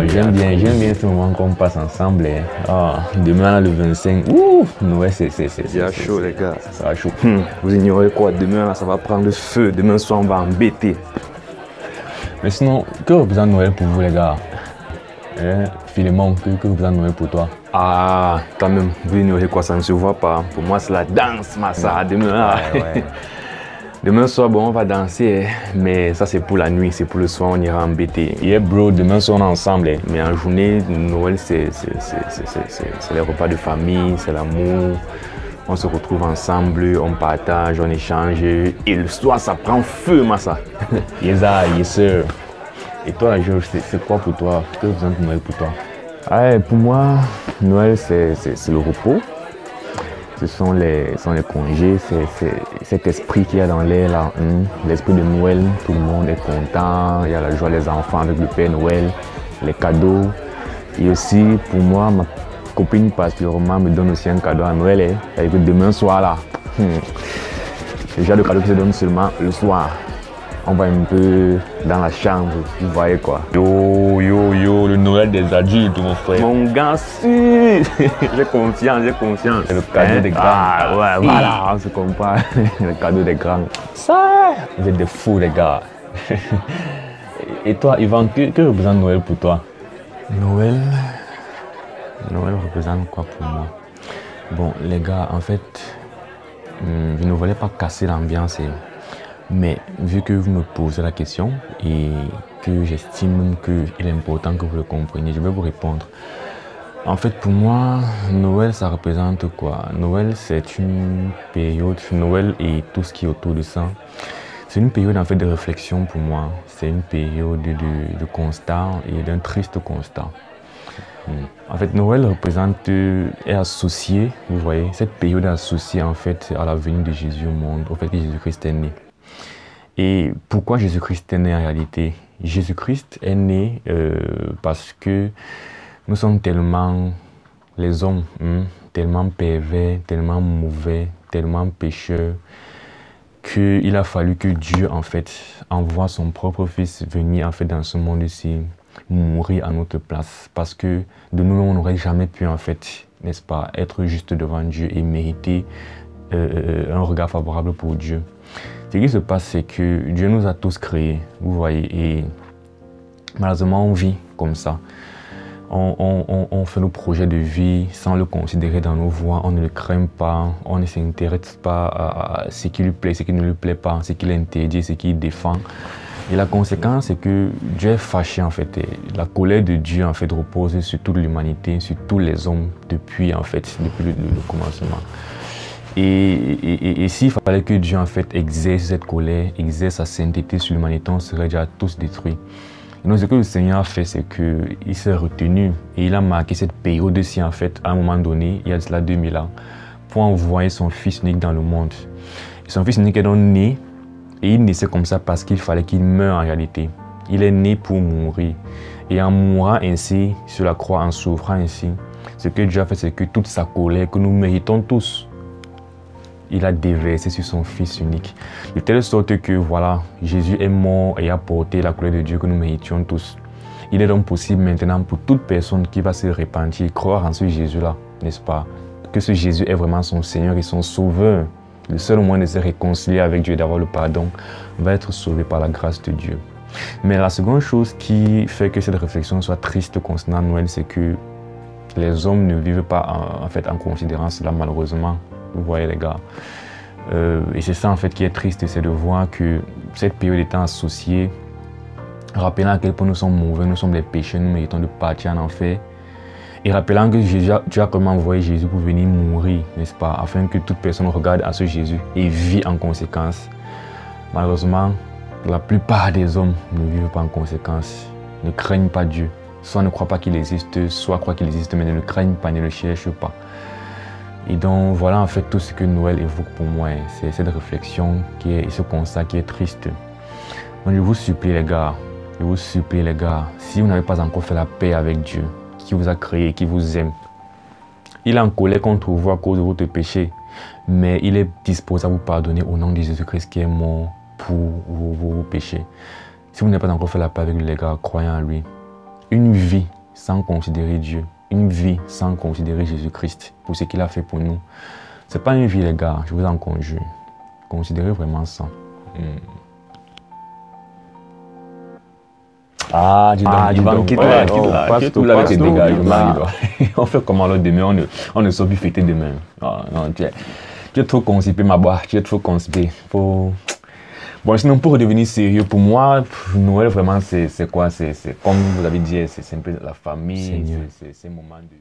J'aime bien ce moment qu'on passe ensemble. Demain, le 25, Noël, c'est chaud, les gars. Ça sera chaud. Vous ignorez quoi? Demain, là, ça va prendre le feu. Demain soir, on va embêter. Mais sinon, que représente Noël pour vous, les gars? Philémon, que représente Noël pour toi? Ah, quand même, vous ignorez quoi? Ça ne se voit pas. Pour moi, c'est la danse, Massa. Demain, là. Ouais. Demain soir, bon, on va danser, mais ça, c'est pour la nuit. C'est pour le soir, on ira embêter. Yeah, bro, demain soir, on est ensemble. Mais en journée, Noël, c'est les repas de famille, c'est l'amour. On se retrouve ensemble, on partage, on échange. Et le soir, ça prend feu, Massa. Yes, sir. Et toi, Georges, c'est quoi pour toi? Que représente Noël pour toi? Pour moi, Noël, c'est le repos. Ce sont les congés, c'est cet esprit qu'il y a dans l'air là. L'esprit de Noël, tout le monde est content. Il y a la joie des enfants avec le Père Noël, les cadeaux. Et aussi, pour moi, ma copine particulièrement me donne aussi un cadeau à Noël. Et que demain soir là, déjà le cadeau qui se donne seulement le soir. On va un peu dans la chambre, vous voyez quoi. Yo, le Noël des adultes, mon frère. Mon gars, si. J'ai confiance. C'est le cadeau des grands. Ouais, voilà, on se comprend. Le cadeau des grands. Ça, vous êtes des fous, les gars. Et toi, Yvan, que représente Noël pour toi? Noël représente quoi pour moi? Bon, les gars, en fait, je ne voulais pas casser l'ambiance. Mais vu que vous me posez la question et que j'estime qu'il est important que vous le compreniez, je vais vous répondre. En fait, pour moi, Noël, ça représente quoi? Noël, c'est une période, Noël et tout ce qui est autour de ça, c'est une période en fait de réflexion pour moi. C'est une période de constat et d'un triste constat. En fait, Noël est associé, vous voyez, cette période est associée en fait à la venue de Jésus au monde, au fait que Jésus-Christ est né. Et pourquoi Jésus-Christ est né en réalité? Jésus-Christ est né parce que nous sommes tellement, les hommes, tellement pervers, tellement mauvais, tellement pécheurs, qu'il a fallu que Dieu en fait envoie son propre fils venir en fait dans ce monde-ci, mourir à notre place. Parce que de nous, on n'aurait jamais pu en fait, n'est-ce pas, être juste devant Dieu et mériter un regard favorable pour Dieu. Ce qui se passe, c'est que Dieu nous a tous créés, vous voyez, et malheureusement, on vit comme ça. On fait nos projets de vie sans le considérer dans nos voies, on ne le craint pas, on ne s'intéresse pas à ce qui lui plaît, ce qui ne lui plaît pas, ce qu'il interdit, ce qu'il défend. Et la conséquence, c'est que Dieu est fâché en fait. Et la colère de Dieu en fait repose sur toute l'humanité, sur tous les hommes depuis le commencement. Et s'il fallait que Dieu en fait exerce cette colère, exerce sa sainteté sur l'humanité, on serait déjà tous détruits. Et donc ce que le Seigneur a fait, c'est qu'il s'est retenu et il a marqué cette période-ci en fait, à un moment donné, il y a de cela 2000 ans, pour envoyer son Fils unique dans le monde. Et son Fils unique est donc né, et il naissait comme ça parce qu'il fallait qu'il meure en réalité. Il est né pour mourir. Et en mourant ainsi, sur la croix, en souffrant ainsi, ce que Dieu a fait, c'est que toute sa colère que nous méritons tous, il a déversé sur son Fils unique. De telle sorte que voilà, Jésus est mort et a porté la colère de Dieu que nous méritions tous. Il est donc possible maintenant pour toute personne qui va se repentir, croire en ce Jésus-là, n'est-ce pas? Que ce Jésus est vraiment son Seigneur et son Sauveur. Le seul moyen de se réconcilier avec Dieu et d'avoir le pardon va être sauvé par la grâce de Dieu. Mais la seconde chose qui fait que cette réflexion soit triste concernant Noël, c'est que les hommes ne vivent pas en considérant cela malheureusement. Vous voyez les gars. Et c'est ça en fait qui est triste, c'est de voir que cette période étant associée, rappelant à quel point nous sommes mauvais, nous sommes des pécheurs, nous méritons de partir en enfer. Et rappelant que Dieu a comment envoyé Jésus pour venir mourir, n'est-ce pas, afin que toute personne regarde à ce Jésus et vit en conséquence. Malheureusement, la plupart des hommes ne vivent pas en conséquence, ne craignent pas Dieu. Soit ne croient pas qu'il existe, soit croient qu'il existe, mais ne le craignent pas, ne le cherchent pas. Et donc voilà en fait tout ce que Noël évoque pour moi, c'est cette réflexion et ce constat qui est triste. Donc je vous supplie les gars, Je vous supplie les gars, si vous n'avez pas encore fait la paix avec Dieu, qui vous a créé, qui vous aime, il est en colère contre vous à cause de votre péché, mais il est disposé à vous pardonner au nom de Jésus-Christ qui est mort pour vos péchés. Si vous n'avez pas encore fait la paix avec lui, les gars, croyez en lui. Une vie sans considérer Dieu, une vie sans considérer Jésus-Christ pour ce qu'il a fait pour nous, c'est pas une vie, les gars, je vous en conjure. Considérez vraiment ça. Ah, quitte-la avec tes dégagements. On fait comment alors demain, on ne sort plus fêter demain. Ah, non, tu es trop constipé, ma boîte, tu es trop constipé. Bon, sinon pour redevenir sérieux, pour moi, Noël vraiment c'est quoi? C'est comme vous avez dit, c'est un peu la famille, c'est un moment de...